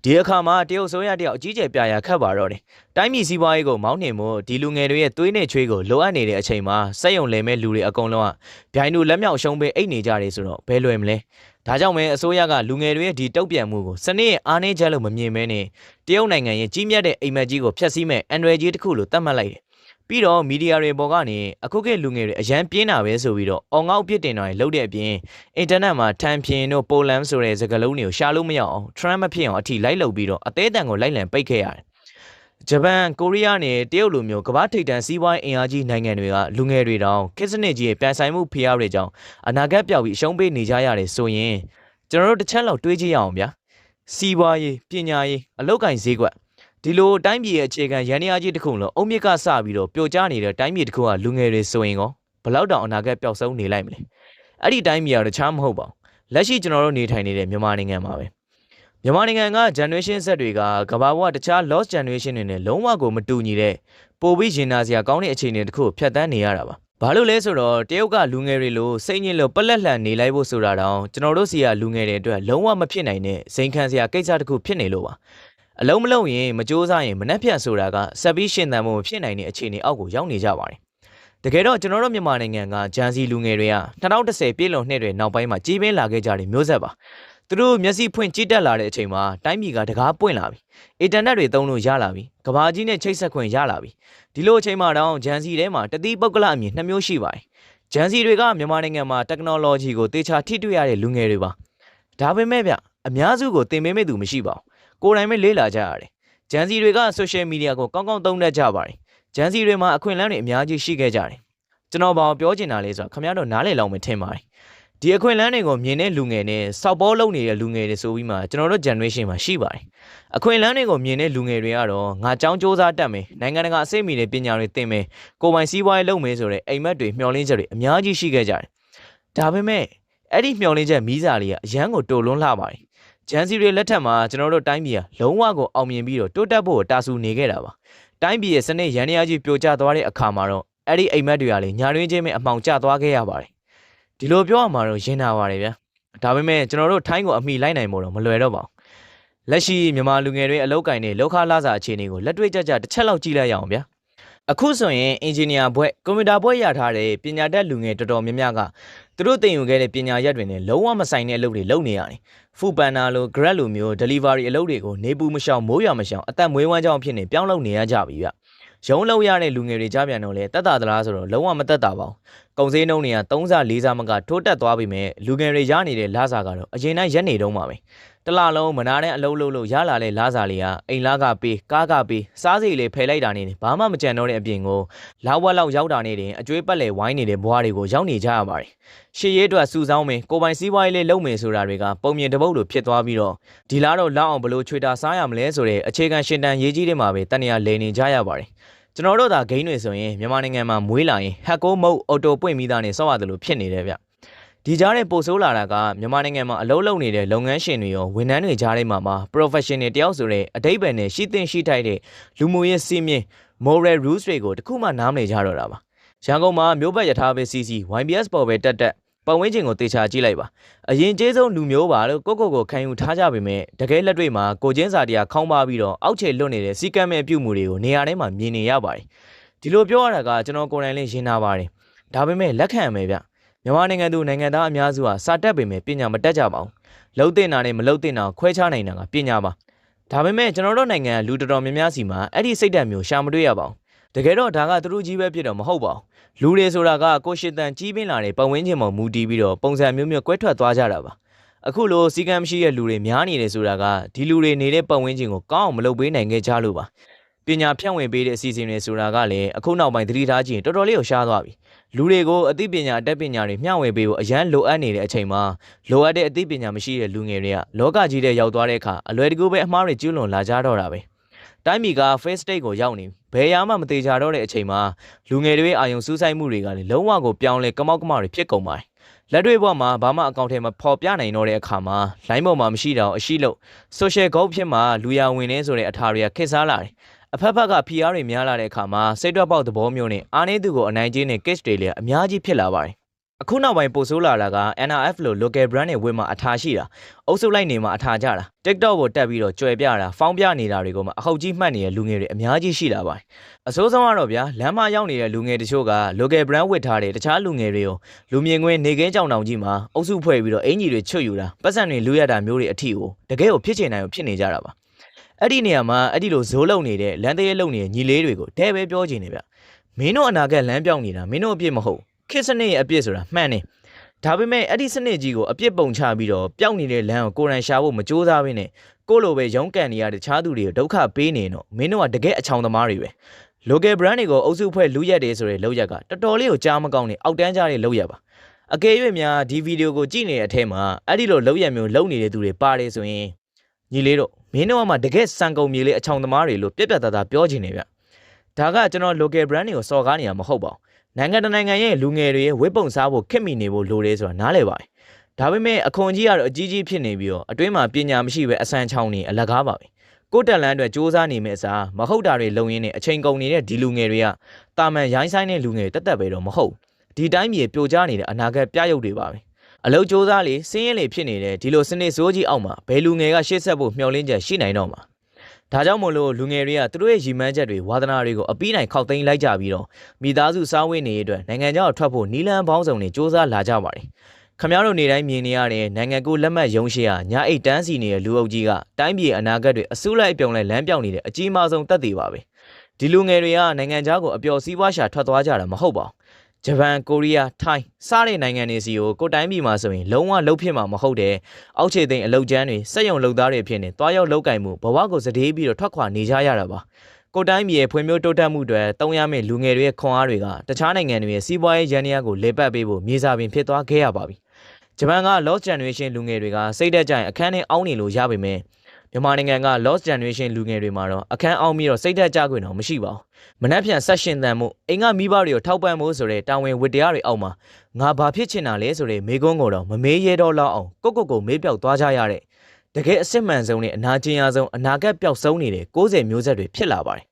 ဒီအခါမှာတရုတ်ဆိုရတယောက်အကြီးကျယ်ပြရာခတ်ပါတော့တယ်တိုင်းပြည်စီးပွားရေးကိုမောင်းနှင်ဖို့ဒီလူငယ်တွေရဲ့သွေးနဲ့ချွေးကိုလိုအပ်နေတဲ့အချိန်မှာစက်ရုံလယ်မဲ့လူတွေအကုန်လုံးကဗျိုင်းတို့လက်မြောက်ရှုံးပေးအိတ်နေကြတယ်ဆိုတော့ဘယ်လွယ်မလဲဒါကြောင့်ပဲအစိုးရကလူငယ်တွေရဲ့ဒီတုတ်ပြန်မှုကိုစနစ်ရဲ့အားနည်းချက်လို့မမြင်မဲနဲ့တရုတ်နိုင်ငံရဲ့ကြီးမြတ်တဲ့အိမ်မက်ကြီးကိုဖျက်ဆီးမဲ့အန်ရွယ်ကြီးတစ်ခုလို့သတ်မှတ်လိုက်တယ်ပြီးတော့မီဒီယာတွေပေါ်ကနေအခုခေတ်လူငယ်တွေအရန်ပြင်းတာပဲဆိုပြီးတော့အောင်ငေါ့ပြစ်တင်တာတွေလုပ်တဲ့အပြင်အင်တာနက်မှာထန်ဖြင်တို့ပိုလန်ဆိုတဲ့စကားလုံးတွေကိုရှာလို့မရအောင် Trump မဖြစ်အောင်အထိလိုက်လုပ်ပြီးတော့အသေးအတန်ကိုလိုက်လံပိတ်ခဲ့ရတယ်ဂျပန်ကိုရီးယားနဲ့တရုတ်လိုမျိုးကမ္ဘာထိပ်တန်းစီးပွားရေးအင်အားကြီးနိုင်ငံတွေကလူငယ်တွေတောင်ခေတ်စနစ်ကြီးရဲ့ပြန်ဆိုင်မှုဖိအားတွေကြောင့်အနာဂတ်ပြောက်ပြီးအရှုံးပေးနေကြရတယ်ဆိုရင်ကျွန်တော်တို့တစ်ချက်လောက်တွေးကြည့်ရအောင်ဗျာစီးပွားရေးပညာရေးအလုပ်ကိုင်ဈေးကွက်ဒီလိုတိုင်းပြည်ရဲ့အခြေခံရန်ရာကြီးတစ်ခုလုံးအုံမြစ်ကစပြီးတော့ပျော်ကျနေတဲ့တိုင်းပြည်တစ်ခုကလူငယ်တွေဆိုရင်ကောဘလောက်တောင်အနာဂတ်ပျောက်ဆုံးနေလိုက်မလဲအဲ့ဒီတိုင်းပြည်ကတော့တခြားမဟုတ်ပါဘူးလက်ရှိကျွန်တော်တို့နေထိုင်နေတဲ့မြန်မာနိုင်ငံမှာပဲမြန်မာနိုင်ငံက generation Z တွေကကမ္ဘာပေါ်ကတခြား lost generation တွေနဲ့လုံးဝကိုမတူညီတဲ့ပိုပြီးရင်နာစရာကောင်းတဲ့အခြေအနေတစ်ခုကိုဖြတ်သန်းနေရတာပါဘာလို့လဲဆိုတော့တရုတ်ကလူငယ်တွေလိုစိတ်ညစ်လို့ပလက်လှန်နေလိုက်ဖို့ဆိုတာတောင်ကျွန်တော်တို့စီကလူငယ်တွေအတွက်လုံးဝမဖြစ်နိုင်တဲ့စိန်ခံစရာကိစ္စတစ်ခုဖြစ်နေလို့ပါအလုံးမလုံးရင်မကြိုးစားရင်မနှက်ဖြတ်ဆိုတာကဆက်ပြီးရှင်သန်မှုမဖြစ်နိုင်တဲ့အခြေအနေအောက်ကိုရောက်နေကြပါတယ်တကယ်တော့ကျွန်တော်တို့မြန်မာနိုင်ငံကဂျန်စီလူငယ်တွေက2010ပြည့်လွန်နှစ်တွေနောက်ပိုင်းမှာကြီးပင်းလာခဲ့ကြတဲ့မျိုးဆက်ပါသူတို့မျက်စိဖွင့်ကြည့်တက်လာတဲ့အချိန်မှာတိုင်းပြည်ကတကားပွင့်လာပြီအင်တာနက်တွေသုံးလို့ရလာပြီကဘာကြီးနဲ့ချိတ်ဆက်ခွင့်ရလာပြီဒီလိုအချိန်မှာတော့ဂျန်စီထဲမှာတတိပုဂ္ဂလအမြင်2မျိုးရှိပါတယ်ဂျန်စီတွေကမြန်မာနိုင်ငံမှာ technology ကိုတေချာထိတွေ့ရတဲ့လူငယ်တွေပါဒါပေမဲ့ဗျအများစုကိုသင်ပေးမဲ့သူမရှိပါဘူးကိုယ်တိုင်ပဲလေ့လာကြရတယ် ဂျန်စီတွေက social media ကိုကောင်းကောင်းသုံးတတ်ကြပါတယ်ဂျန်စီတွေမှာအခွင့်အလမ်းတွေအများကြီးရှိခဲ့ကြတယ်ကျွန်တော်ဘာပြောချင်တာလဲဆိုတော့ခင်ဗျားတို့နားလည်လောက်မထင်ပါတယ်ဒီအခွင့်အလမ်းတွေကိုမြင်တဲ့လူငယ်နဲ့စောက်ပေါ်လုံးနေတဲ့လူငယ်တွေဆိုပြီးမှကျွန်တော်တို့ generation မှာရှိပါတယ်အခွင့်အလမ်းတွေကိုမြင်တဲ့လူငယ်တွေကတော့ငါចောင်းစ조사တတ်မယ်နိုင်ငံတကာအစိမ့်မီတဲ့ပညာတွေသင်မယ်ကိုယ်ပိုင်စီးပွားရေးလုပ်မယ်ဆိုတဲ့အိမ်မက်တွေမျှော်လင့်ချက်တွေအများကြီးရှိခဲ့ကြတယ်ဒါပေမဲ့အဲ့ဒီမျှော်လင့်ချက်မီးစာလေးကအရန်ကိုတိုလွန်းလှပါတယ်ဂျန်စီတွေလက်ထက်မှာကျွန်တော်တို့တိုင်းပြည်ကလုံးဝကိုအောင်မြင်ပြီးတော့တိုးတက်ဖို့တာဆူနေခဲ့တာပါတိုင်းပြည်ရဲ့စနစ်ရန်ရာကြီးပြိုကျသွားတဲ့အခါမှာတော့အဲ့ဒီအိမ်မက်တွေကလည်းညာရင်းချင်းမဲ့အမှောင်ကျသွားခဲ့ရပါတယ်ဒီလိုပြောရမှာတော့ရင်နာပါတယ်ဗျာဒါပေမဲ့ကျွန်တော်တို့ထိုင်းကိုအမိလိုက်နိုင်ဖို့တော့မလွယ်တော့ပါဘူးလက်ရှိမြန်မာလူငယ်တွေအလုပ်ကိုင်တဲ့လောက်ခလာစာအခြေအနေကိုလက်တွေ့ကြကြတစ်ချက်လောက်ကြည့်လိုက်ရအောင်ဗျာအခုဆိုရင်အင်ဂျင်နီယာဘွဲ့ကွန်ပျူတာဘွဲ့ရထားတဲ့ပညာတတ်လူငယ်တော်တော်များများကသူတို့သင်ယူခဲ့တဲ့ပညာရပ်တွေနဲ့လုံးဝမဆိုင်တဲ့အလုပ်တွေလုပ်နေရတယ်ဖူပန်နာလို Grab လိုမျိုး delivery အလုပ်တွေကိုနေပူမရှောင်မိုးရွာမရှောင်အသက်မွေးဝမ်းကြောင်းဖြစ်နေပြောင်းလုပ်နေရကြပြီဗျရုံးလောက်ရတဲ့လူငယ်တွေကြားပြန်တော့လေတက်တာသလားဆိုတော့လုံးဝမတက်တာပါဘူးကုန်စည်နှုန်းတွေက3စား4စားမကထိုးတက်သွားပြီမဲ့လူငယ်တွေရနေတဲ့လစာကတော့အရင်တိုင်းရက်နေတုံးပါပဲတလလုံးမနာတဲ့အလုပ်လို့ရလာတဲ့လစာလေးကအိမ်လာကပေးကားကပေးစားစီလေးဖယ်လိုက်တာနေဘာမှမကြံတော့တဲ့အပြင်ကိုလောက်ဝက်လောက်ရောက်တာနေတယ်အကျွေးပတ်လေဝိုင်းနေတဲ့ဘွားတွေကိုရောက်နေကြရပါတယ်ရှေ့ရဲအတွက်စူဆောင်းမယ်ကိုပိုင်စည်းဝါးရေးလေးလုပ်မယ်ဆိုတာတွေကပုံမြင်တပုတ်လိုဖြစ်သွားပြီးတော့ဒီလားတော့လောက်အောင်ဘလို့ချွေတာစားရမလဲဆိုတဲ့အခြေခံရှင်တန်ရေးကြီးတွေမှာပဲတန်နေရလဲနေကြရပါတယ်ကျွန်တော်တို့သာဂိမ်းတွေဆိုရင်မြန်မာနိုင်ငံမှာမွေးလာရင်ဟက်ကိုမုတ်အော်တိုပွင့်မိသားနဲ့စောက်ရတယ်လို့ဖြစ်နေတယ်ဗျဒီကြားတဲ့ပို့ဆိုးလာတာကမြန်မာနိုင်ငံမှာအလုပ်လုပ်နေတဲ့လုပ်ငန်းရှင်တွေရောဝန်ထမ်းတွေကြားထဲမှာ professional တယောက်ဆိုတဲ့အဓိပ္ပာယ်နဲ့ရှိသင့်ရှိထိုက်တဲ့လူမှုရေးစည်းမျဉ်း moral rules တွေကိုတခုမှနားမလည်ကြတော့တာပါရန်ကုန်မှာမျိုးပတ်ရထားပဲစီစီ YBS ပေါ်ပဲတက်ပတ်ဝန်းကျင်ကိုတေချာကြည့်လိုက်ပါအရင်ကျေးဆုံးလူမျိုးပါလို့ကိုခံယူထားကြပေမဲ့တကယ်လက်တွေ့မှာကိုချင်းစာတရားခေါင်းပါပြီးတော့အောက်ခြေလွတ်နေတဲ့စီကံမဲ့ပြုမှုတွေကိုနေရာထဲမှာမြင်နေရပါတယ်ဒီလိုပြောရတာကကျွန်တော်ကိုယ်တိုင်လည်းရင်နာပါတယ်ဒါပေမဲ့လက်ခံရမယ်ဗျမြန်မာနိုင်ငံသူနိုင်ငံသားအများစုဟာစာတက်ပေမဲ့ပညာမတတ်ကြပါဘူးလှုပ်တင်တာနဲ့မလှုပ်တင်တာခွဲခြားနိုင်တာကပညာပါဒါပေမဲ့ကျွန်တော်တို့နိုင်ငံလူတော်တော်များများစီမှာအဲ့ဒီစိတ်ဓာတ်မျိုးရှာမတွေ့ရပါဘူးတကယ်တော့ဒါကသူတို့ကြီးပဲဖြစ်တော့မဟုတ်ပါဘူးလူတွေဆိုတာကကိုရှိတန်ကြီးပင်းလာတဲ့ပတ်ဝန်းကျင်မှာမူတည်ပြီးတော့ပုံစံမျိုးကွဲထွက်သွားကြတာပါအခုလိုစီကံမရှိတဲ့လူတွေများနေတယ်ဆိုတာကဒီလူတွေနေတဲ့ပတ်ဝန်းကျင်ကိုကောင်းအောင်မလုပ်ပေးနိုင်ခဲ့ကြလို့ပါပညာဖြန့်ဝေပေးတဲ့အစီအစဉ်တွေဆိုတာကလည်းအခုနောက်ပိုင်းသတိထားကြည့်ရင်တော်တော်လေးကိုရှားသွားပြီလူတွေကိုအသိပညာအတတ်ပညာတွေမျှဝေပေးဖို့အရန်လိုအပ်နေတဲ့အချိန်မှာလိုအပ်တဲ့အသိပညာမရှိတဲ့လူငယ်တွေကလောကကြီးထဲရောက်သွားတဲ့အခါအလွယ်တကူပဲအမှားတွေကျူးလွန်လာကြတော့တာပဲတိုင်းပြည်က face state ကိုရောက်နေဘယ်ရာမှမသေးကြတော့တဲ့အချိန်မှာလူငယ်တွေအာယုံစူးစိုက်မှုတွေကလည်းလုံးဝကိုပြောင်းလဲကမောက်ကမောက်တွေဖြစ်ကုန်ပါတယ်လက်တွေ့ဘဝမှာဘာမှအကောင့်ထဲမှာပေါ်ပြနိုင်တော့တဲ့အခါမှာ line ပေါ်မှာမရှိတော့အရှိလို့ social goal ဖြစ်မှာလူရဝင်နေဆိုတဲ့အထာတွေကခက်စားလာတယ်အဖက်ဖက်က PR တွေများလာတဲ့အခါမှာစိတ်တွက်ပေါက်သဘောမျိုးနဲ့အားနေသူကိုအနိုင်ကျင့်တဲ့ case တွေလည်းအများကြီးဖြစ်လာပါတယ်အခုနောက်ပိုင်းပို့ဆိုးလာတာက NRF လို့ local brand တွေဝင်မှာအထာရှိတာအုပ်စုလိုက်နေမှာအထာကြတာ TikTok ကိုတက်ပြီးတော့ကြွယ်ပြတာဖောင်းပြနေတာတွေကိုမှအဟုတ်ကြီးမှတ်နေတဲ့လူငယ်တွေအများကြီးရှိလာပါတယ်အစိုးဆုံးကတော့ဗျာလမ်းမရောက်နေတဲ့လူငယ်တချို့က local brand ဝတ်ထားတဲ့တခြားလူငယ်တွေကိုလူမြင်ကွင်းနေကင်းကြောင်တောင်ကြီးမှာအုပ်စုဖွဲ့ပြီးတော့အင်ကြီးတွေချွတ်ယူတာပတ်စံတွေလူရတာမျိုးတွေအထီကိုတကယ်ကိုဖြစ်ချင်နိုင်ကိုဖြစ်နေကြတာပါအဲ့ဒီနေရာမှာအဲ့ဒီလိုဇိုးလုံနေတဲ့လမ်းတရဲလုံနေတဲ့ညီလေးတွေကိုတဲပဲပြောချင်နေဗျမင်းတို့အနာဂတ်လမ်းပြောင်းနေတာမင်းတို့အပြစ်မဟုတ်ခေတ်စနစ်ရဲ့အပြစ်ဆိုတာမှန်တယ်ဒါပေမဲ့အဲ့ဒီစနစ်ကြီးကိုအပြစ်ပုံချပြီးတော့ပျောက်နေတဲ့လမ်းကိုကိုယ်တိုင်ရှာဖို့မကြိုးစားဘဲနဲ့ကိုလိုပဲရုန်းကန်နေရတဲ့တခြားသူတွေကိုဒုက္ခပေးနေတော့မင်းတို့ကတကယ်အချောင်သမားတွေပဲ local brand တွေကိုအုပ်စုဖွဲ့လူရက်တယ်ဆိုတဲ့လောက်ရက်ကတော်တော်လေးကိုကြားမကောင်းတဲ့အောက်တန်းကြတဲ့လောက်ရက်ပါအကယ်၍များဒီဗီဒီယိုကိုကြည့်နေတဲ့အထဲမှာအဲ့ဒီလိုလောက်ရက်မျိုးလုံနေတဲ့သူတွေပါတယ်ဆိုရင်ညီလေးတို့မင်းတို့ကမှတကယ်စံကုန်မြေလေးအချောင်သမားတွေလို့ပြက်ပြက်သားသားပြောချင်နေဗျဒါကကျွန်တော် local brand တွေကိုစော်ကားနေရမှာမဟုတ်ပါဘူးနိုင်ငံတနိုင်ငံရဲ့လူငယ်တွေရဲ့ဝိပုံစားဖို့ခက်မိနေဖို့လိုတယ်ဆိုတာနားလည်ပါတယ်ဒါပေမဲ့အခွန်ကြီးကတော့အကြီးကြီးဖြစ်နေပြီးတော့အတွင်းမှာပညာမရှိပဲအဆန်းချောင်းနေအလကားပါပဲကိုတက်လန်းအတွက်စူးစမ်းနေမယ့်အစားမဟုတ်တာတွေလုံရင်းနဲ့အချိန်ကုန်နေတဲ့ဒီလူငယ်တွေကတာမန်ရိုင်းဆိုင်တဲ့လူငယ်တက်တက်ပဲတော့မဟုတ်ဒီတိုင်းမြေပြိုကျနေတဲ့အနာဂတ်ပြရုပ်တွေပါပဲအလုတ်စူးစမ်းလေစင်းရဲလေဖြစ်နေတဲ့ဒီလိုစနစ်စိုးကြီးအောက်မှာဘယ်လူငယ်ကရှေ့ဆက်ဖို့မျှော်လင့်ချက်ရှိနိုင်တော့မှာဒါကြောင့်မို့လို့လူငယ်တွေကသူတို့ရဲ့ရည်မှန်းချက်တွေဝါသနာတွေကိုအပီးနိုင်ခောက်သိမ်းလိုက်ကြပြီးတော့မိသားစုစားဝတ်နေရေးအတွက်နိုင်ငံခြားကိုထွက်ဖို့နီလန်းပေါင်းစုံနဲ့စူးစမ်းလာကြပါတယ်ခမရတို့နေတိုင်းမြင်နေရတဲ့နိုင်ငံကိုလက်မှတ်ရုံးရှိရာညာအိတ်တန်းစီနေတဲ့လူအုပ်ကြီးကတိုင်းပြည်အနာဂတ်တွေအစုလိုက်ပြုံလိုက်လမ်းပြောင်းနေတဲ့အကြီးမားဆုံးတက်သေးပါပဲဒီလူငယ်တွေကနိုင်ငံခြားကိုအပျော်စီးပွားရှာထွက်သွားကြတာမဟုတ်ပါဘူး ဂျပန်ကိုရီးယားထိုင်းစတဲ့နိုင်ငံတွေစီကိုကိုတိုင်းပြည်မှာဆိုရင်လုံးဝလှုပ်ဖြစ်မှာမဟုတ်တဲ့အောက်ခြေသိမ်းအလုပ်ကျန်းတွေစက်ရုံလုပ်သားတွေဖြစ်နေတွားရောက်လောက်ကင်မှုဘဝကိုစတေးပြီးတော့ထွက်ခွာနေကြရတာပါကိုတိုင်းပြည်ရဲ့ဖွံ့ဖြိုးတိုးတက်မှုတွေတုံးရမယ့်လူငယ်တွေရဲ့ခွန်အားတွေကတခြားနိုင်ငံတွေရဲ့စီးပွားရေးရန်ရာကိုလေပတ်ပေးဖို့မြေစာပင်ဖြစ်သွားခဲ့ရပါပြီဂျပန်က Lost Generation လူငယ်တွေကစိတ်သက်ကြရင်အခန်းထဲအောင်းနေလို့ရပေမဲ့မြန်မာနိုင်ငံက Lost Generation လူငယ်တွေမှာတော့အခန်းအောင်းပြီးတော့စိတ်သက်ကြခွင့်တော့မရှိပါဘူးမနှက်ပြန်ဆက်ရှင်တန်မှုအိမ်ကမိဘတွေကိုထောက်ပံ့မှုဆိုတဲ့တာဝန်ဝတ္တရားတွေအောက်မှာငါဘာဖြစ်ချင်တာလဲဆိုတဲ့မေကွန်းကိုတော့မမေးရတော့လောက်အောင်ကိုမေးပြောက်သွားကြရတဲ့တကယ်အစစ်မှန်ဆုံးနဲ့အနာကျင်ရဆုံးအနာဂတ်ပျောက်ဆုံးနေတဲ့60မျိုးဆက်တွေဖြစ်လာပါတယ်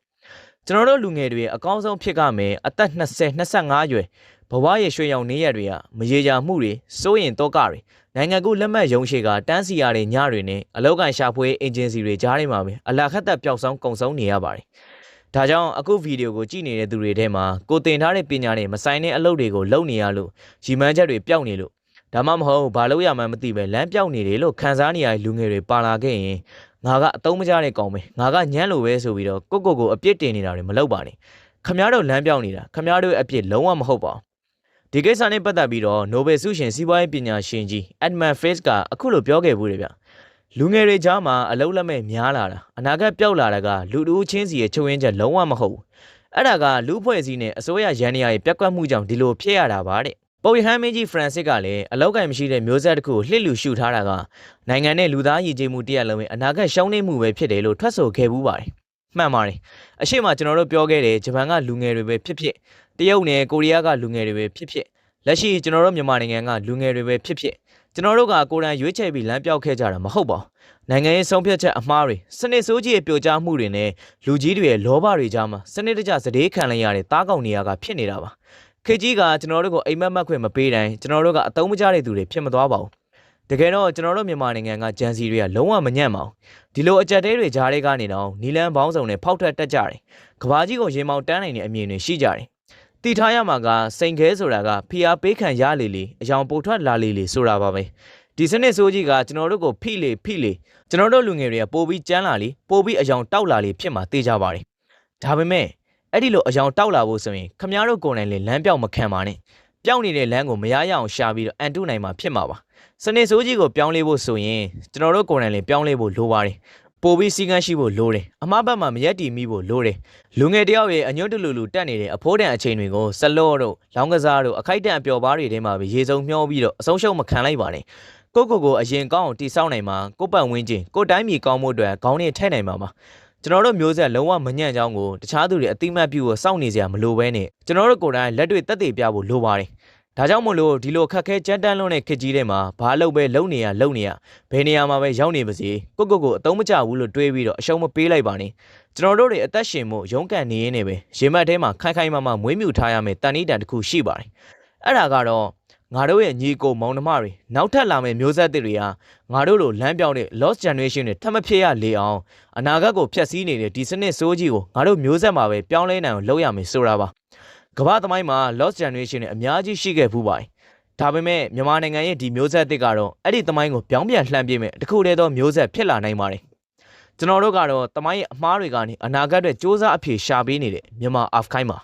ကျွန်တော်တို့လူငယ်တွေရဲ့အကောင်းဆုံးဖြစ်ကမယ်အသက်20 25အရွယ်ဘဝရဲ့ရွှေရောင်နေရတွေကမရေရာမှုတွေစိုးရင်တော့ကတွေနိုင်ငံကူးလက်မှတ်ရုံးရှိကတန်းစီရတဲ့ညတွေနဲ့အလောက်ကန်ရှာဖွေအင်ဂျင်စီတွေကြားထဲမှာပဲအလာခတ်သက်ပျောက်ဆုံးကုံဆုံးနေရပါတယ်ဒါကြောင့်အခုဗီဒီယိုကိုကြည့်နေတဲ့သူတွေထဲမှာကိုတင်ထားတဲ့ပညာနဲ့မဆိုင်တဲ့အလုပ်တွေကိုလုပ်နေရလို့ရီမန်းချက်တွေပျောက်နေလို့ဒါမှမဟုတ်ဘာလို့ရမှန်းမသိပဲလမ်းပျောက်နေတယ်လို့ခံစားနေရတဲ့လူငယ်တွေပါလာခဲ့ရင်ငါကအတုံးမကြတဲ့ကောင်ပဲငါကညံ့လို့ပဲဆိုပြီးတော့ကိုအပြစ်တင်နေတာတွေမလုပ်ပါနဲ့ခမားတို့လမ်းပြောင်းနေတာခမားတို့အပြစ်လုံးဝမဟုတ်ပါဘူးဒီကိစ္စနဲ့ပတ်သက်ပြီးတော့ Nobel ဆုရှင်စီးပွားရေးပညာရှင်ကြီး Edmund Fisk ကအခုလိုပြောခဲ့ဘူးတယ်ဗျလူငယ်တွေကြားမှာအလုံးလက်မဲ့များလာတာအနာဂတ်ပျောက်လာတာကလူတူးချင်းစီရဲ့ချုပ်ရင်းချက်လုံးဝမဟုတ်ဘူးအဲ့ဒါကလူဖွဲ့စည်းနဲ့အစိုးရရန်ရာရဲ့ပြက်ကွက်မှုကြောင့်ဒီလိုဖြစ်ရတာပါတဲ့ပုပ်ရဟန်းမင်းကြီး Francis ကလည်းအလောက်ကင်မရှိတဲ့မျိုးဆက်တစ်ခုကိုလှစ်လူရှုထားတာကနိုင်ငံနဲ့လူသားရည်ကြည်မှုတရက်လုံးရဲ့အနာဂတ်ရှောင်းနေမှုပဲဖြစ်တယ်လို့ထွက်ဆိုခဲ့ဘူးပါတယ်မှန်ပါတယ်အရှိမကျွန်တော်တို့ပြောခဲ့တဲ့ဂျပန်ကလူငယ်တွေပဲဖြစ်ဖြစ်တရုတ်နဲ့ကိုရီးယားကလူငယ်တွေပဲဖြစ်ဖြစ်လက်ရှိကျွန်တော်တို့မြန်မာနိုင်ငံကလူငယ်တွေပဲဖြစ်ဖြစ်ကျွန်တော်တို့ကကိုယ်တိုင်ရွေးချယ်ပြီးလမ်းပြောက်ခဲ့ကြတာမဟုတ်ပါဘူးနိုင်ငံရေးဆုံးဖြတ်ချက်အမှားတွေစနစ်ဆိုးကြီးရဲ့ပြိုကျမှုတွေနဲ့လူကြီးတွေရဲ့လောဘတွေကြားမှာစနစ်တကျစတေးခံလိုက်ရတဲ့တားကောင်နေရကဖြစ်နေတာပါခေကြီးကကျွန်တော်တို့ကိုအိမ်မက်မက်ခွင့်မပေးတိုင်းကျွန်တော်တို့ကအတုံးမကျတဲ့သူတွေဖြစ်မသွားပါဘူးတကယ်တော့ကျွန်တော်တို့မြန်မာနိုင်ငံကဂျန်စီတွေကလုံးဝမညံ့ပါဘူးဒီလိုအကြက်တဲတွေကြားထဲကနေတော့နီလန်းပေါင်းစုံနဲ့ဖောက်ထွက်တက်ကြတယ်ကဘာကြီးကိုရေမောင်တန်းနိုင်တဲ့အမြင်တွေရှိကြတယ်တည်ထားရမှာကစိန်ခဲဆိုတာကဖီအားပေးခံရလေလေအယောင်ပိုထွက်လာလေလေဆိုတာပါပဲဒီစနစ်ဆိုးကြီးကကျွန်တော်တို့ကိုဖိလေကျွန်တော်တို့လူငယ်တွေကပိုပြီးကြမ်းလာလေပိုပြီးအယောင်တောက်လာလေဖြစ်မှာသိကြပါတယ်ဒါပေမဲ့အဲ့ဒီလိုအယောင်တောက်လာဖို့ဆိုရင်ခမားတို့ကိုယ်တိုင်လေလမ်းပြောင်းမခံပါနဲ့ပြောင်းနေတဲ့လမ်းကိုမရရအောင်ရှာပြီးတော့အန်တုနိုင်မှာဖြစ်မှာပါစနစ်ဆိုးကြီးကိုပြောင်းလဲဖို့ဆိုရင်ကျွန်တော်တို့ကိုယ်တိုင်လေပြောင်းလဲဖို့လိုပါတယ်ပိုပြီးစီကန်းရှိဖို့လိုတယ်အမှားဘက်မှာမရက်တီမိဖို့လိုတယ်လူငယ်တယောက်ရဲ့အညွတ်တလူလူတက်နေတဲ့အဖိုးတန်အချိန်တွေကိုစလော့တို့လောင်းကစားတို့အခိုက်တန့်အပျော်ပါးတွေထဲမှာပဲရေစုံမျောပြီးတော့အဆုံးရှုံးမခံလိုက်ပါနဲ့ကိုအရင်ကောင်းအောင်တိဆောက်နိုင်မှာကိုပတ်ဝင်းချင်းကိုတိုင်းပြည်ကောင်းမှုအတွက်ခေါင်းနဲ့ထဲ့နိုင်မှာပါကျွန်တော်တို့မျိုးဆက်လုံးဝမညံ့ကြောင်းကိုတခြားသူတွေအတိမတ်ပြုဖို့စောင့်နေစရာမလိုဘဲနဲ့ကျွန်တော်တို့ကိုယ်တိုင်လက်တွေ့သက်သေပြဖို့လိုပါတယ်ဒါကြောင့်မို့လို့ဒီလိုခက်ခဲကြမ်းတမ်းလွန်းတဲ့ခက်ကြီးထဲမှာဘာလုပ်ပဲလုံနေရဘယ်နေရာမှာပဲရောက်နေပါစေကိုအတုံးမကျဘူးလို့တွေးပြီးတော့အရှုံးမပေးလိုက်ပါနဲ့ကျွန်တော်တို့တွေအသက်ရှင်မှုရုန်းကန်နေရင်းနဲ့ပဲရေမတ်ထဲမှာခိုင်မွေးမြူထားရမယ်တန်နီးတန်တစ်ခုရှိပါတယ်အဲ့ဒါကတော့ငါတို့ရဲ့ညီကိုမောင်နှမတွေနောက်ထပ်လာမယ့်မျိုးဆက်တွေဟာငါတို့လိုလမ်းပြောင်းတဲ့ Lost Generation တွေထပ်မဖြစ်ရလေအောင်အနာဂတ်ကိုဖျက်ဆီးနေတဲ့ဒီစနစ်ဆိုးကြီးကိုငါတို့မျိုးဆက်မှာပဲပြောင်းလဲနိုင်အောင်လုပ်ရမယ်ဆိုတာပါကမ္ဘာသမိုင်းမှာ Lost Generation တွေအများကြီးရှိခဲ့ဘူးပါတယ်ဒါပေမဲ့မြန်မာနိုင်ငံရဲ့ဒီမျိုးဆက်တစ်ကတော့အဲ့ဒီသမိုင်းကိုပြောင်းပြန်လှန်ပြမဲ့တခုတည်းသောမျိုးဆက်ဖြစ်လာနိုင်ပါတယ်ကျွန်တော်တို့ကတော့သမိုင်းရဲ့အမှားတွေကနေအနာဂတ်အတွက်စ조사အဖြေရှာပေးနေတဲ့မြန်မာအာဖခိုင်းပါ